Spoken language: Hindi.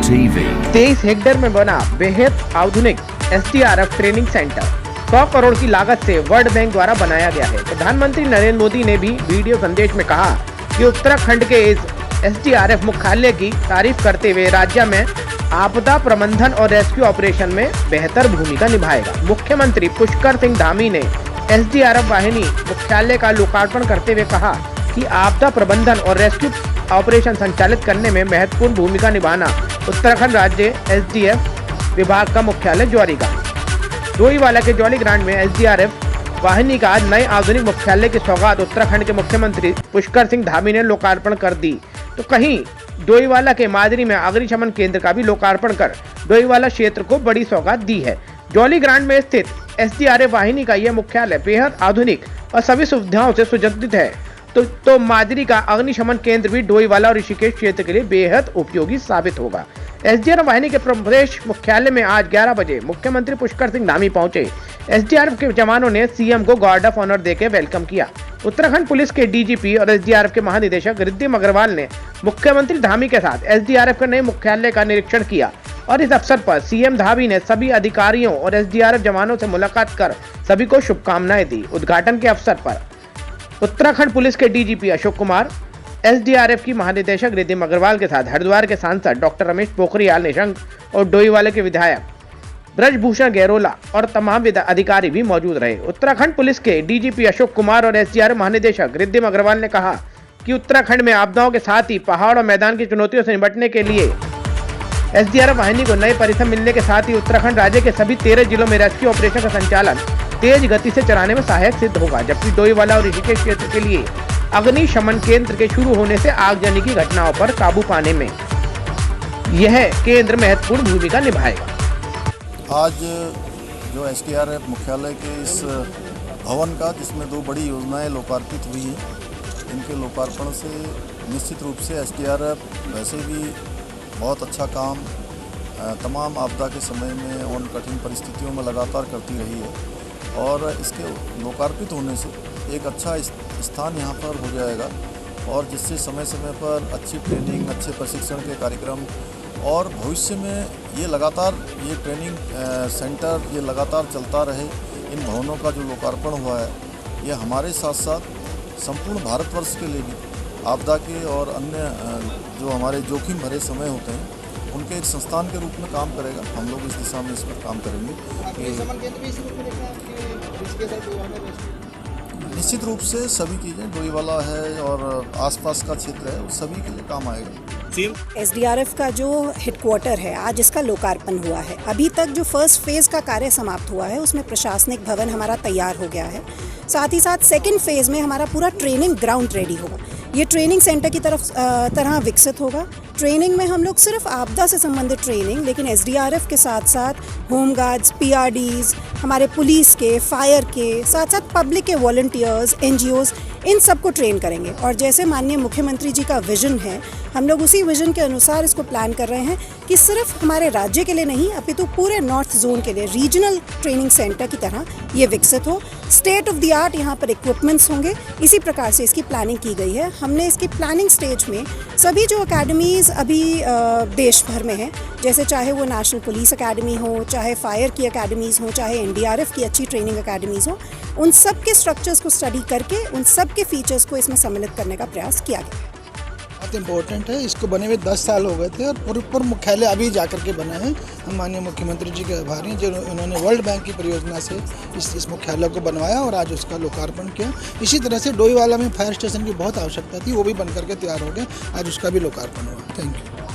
TV। 23 हेक्टेयर में बना बेहद आधुनिक SDRF ट्रेनिंग सेंटर 100 करोड़ की लागत से वर्ल्ड बैंक द्वारा बनाया गया है। प्रधानमंत्री नरेंद्र मोदी ने भी वीडियो संदेश में कहा कि उत्तराखंड के इस SDRF मुख्यालय की तारीफ करते हुए राज्य में आपदा प्रबंधन और रेस्क्यू ऑपरेशन में बेहतर भूमिका निभाएगा। मुख्यमंत्री पुष्कर सिंह धामी ने SDRF वाहिनी मुख्यालय का लोकार्पण करते हुए कहा कि आपदा प्रबंधन और रेस्क्यू ऑपरेशन संचालित करने में महत्वपूर्ण भूमिका निभाना उत्तराखंड राज्य SDF विभाग का मुख्यालय ज्वारीगा। डोईवाला के जौली ग्रांड में SDRF वाहिनी का आज नए आधुनिक मुख्यालय की सौगात उत्तराखंड के मुख्यमंत्री पुष्कर सिंह धामी ने लोकार्पण कर दी, तो कहीं डोईवाला के माजरी में अग्निशमन केंद्र का भी लोकार्पण कर डोईवाला क्षेत्र को बड़ी सौगात दी है। जौली ग्रांड में स्थित SDRF वाहिनी का यह मुख्यालय बेहद आधुनिक और सभी सुविधाओं से सुसज्जित है, तो माजरी का अग्निशमन केंद्र भी डोईवाला और ऋषिकेश क्षेत्र के लिए बेहद उपयोगी साबित होगा। SDRF वाहिनी के प्रदेश मुख्यालय में आज 11 बजे मुख्यमंत्री पुष्कर सिंह धामी पहुंचे। SDRF के जवानों ने CM को गार्ड ऑफ ऑनर देकर वेलकम किया। उत्तराखंड पुलिस के DGP और SDRF के महानिदेशक रिद्धिम अग्रवाल ने मुख्यमंत्री धामी के साथ SDRF के नए मुख्यालय का निरीक्षण किया और इस अवसर पर CM धामी ने सभी अधिकारियों और SDRF जवानों से मुलाकात कर सभी को शुभकामनाएं दी। उद्घाटन के अवसर पर उत्तराखंड पुलिस के DGP अशोक कुमार, SDRF की महानिदेशक रिद्धिम अग्रवाल के साथ हरिद्वार के सांसद डॉक्टर रमेश पोखरियाल निशंक और डोईवाला के विधायक ब्रजभूषण गहरोला और तमाम अधिकारी भी मौजूद रहे। उत्तराखंड पुलिस के DGP अशोक कुमार और SDRF महानिदेशक रिद्धिम अग्रवाल ने कहा कि उत्तराखंड में आपदाओं के साथ ही पहाड़ और मैदान की चुनौतियों से निपटने के लिए SDRF वाहिनी को नए परिसर मिलने के साथ ही उत्तराखंड राज्य के सभी 13 जिलों में रेस्क्यू ऑपरेशन का संचालन तेज गति से चलाने में सहायक सिद्ध होगा, जबकि डोईवाला और ऋषिकेश क्षेत्र के लिए अग्निशमन केंद्र के शुरू होने से आगजनी की घटनाओं पर काबू पाने में यह केंद्र महत्वपूर्ण भूमिका निभाएगा। आज जो SDRF मुख्यालय के इस भवन का, जिसमें 2 बड़ी योजनाएं लोकार्पित हुई हैं, इनके लोकार्पण से निश्चित रूप से SDRF वैसे भी बहुत अच्छा काम तमाम आपदा के समय में और कठिन परिस्थितियों में लगातार करती रही है, और इसके लोकार्पित होने से एक अच्छा स्थान यहाँ पर हो जाएगा, और जिससे समय समय पर अच्छी ट्रेनिंग, अच्छे प्रशिक्षण के कार्यक्रम और भविष्य में ये लगातार ये ट्रेनिंग सेंटर ये लगातार चलता रहे। इन भवनों का जो लोकार्पण हुआ है, ये हमारे साथ साथ संपूर्ण भारतवर्ष के लिए भी आपदा के और अन्य जो हमारे जोखिम भरे समय होते हैं उनके एक संस्थान के रूप में काम करेगा। हम लोग इस दिशा में इस पर काम करेंगे। निश्चित रूप से सभी चीज़ें, डोईवाला है और आसपास का क्षेत्र है, सभी के लिए काम आएगा। SDRF का जो हेडक्वार्टर है, आज इसका लोकार्पण हुआ है। अभी तक जो फर्स्ट फेज़ का कार्य समाप्त हुआ है, उसमें प्रशासनिक भवन हमारा तैयार हो गया है। साथ ही साथ सेकंड फेज़ में हमारा पूरा ट्रेनिंग ग्राउंड रेडी होगा। ये ट्रेनिंग सेंटर की तरह विकसित होगा। ट्रेनिंग में हम लोग सिर्फ आपदा से संबंधित ट्रेनिंग, लेकिन SDRF के साथ साथ होमगार्ड्स, PRDs, हमारे पुलिस के, फायर के, साथ साथ पब्लिक के वॉलंटियर्स, NGOs, इन सबको ट्रेन करेंगे। और जैसे माननीय मुख्यमंत्री जी का विजन है, हम लोग उसी विजन के अनुसार इसको प्लान कर रहे हैं कि सिर्फ हमारे राज्य के लिए नहीं, अपितु पूरे नॉर्थ जोन के लिए रीजनल ट्रेनिंग सेंटर की तरह ये विकसित हो। स्टेट ऑफ द आर्ट यहाँ पर इक्विपमेंट्स होंगे। इसी प्रकार से इसकी प्लानिंग की गई है। हमने इसकी प्लानिंग स्टेज में सभी जो अकेडमीज़ अभी देश भर में हैं, जैसे चाहे वो नेशनल पुलिस अकेडमी हो, चाहे फायर की अकेडमीज़ हो, चाहे NDRF की अच्छी ट्रेनिंग अकेडमीज़ हो, उन सब के स्ट्रक्चर्स को स्टडी करके उन सब के फीचर्स को इसमें सम्मिलित करने का प्रयास किया गया है। बहुत इम्पोर्टेंट है। इसको बने हुए 10 साल हो गए थे और पूर्ण मुख्यालय अभी जाकर के बना है। हम माननीय मुख्यमंत्री जी के आभारी हैं जो उन्होंने वर्ल्ड बैंक की परियोजना से इस मुख्यालय को बनवाया और आज उसका लोकार्पण किया। इसी तरह से डोईवाला में फायर स्टेशन की बहुत आवश्यकता थी, वो भी बन करके तैयार हो गया। आज उसका भी लोकार्पण हुआ। Thank you.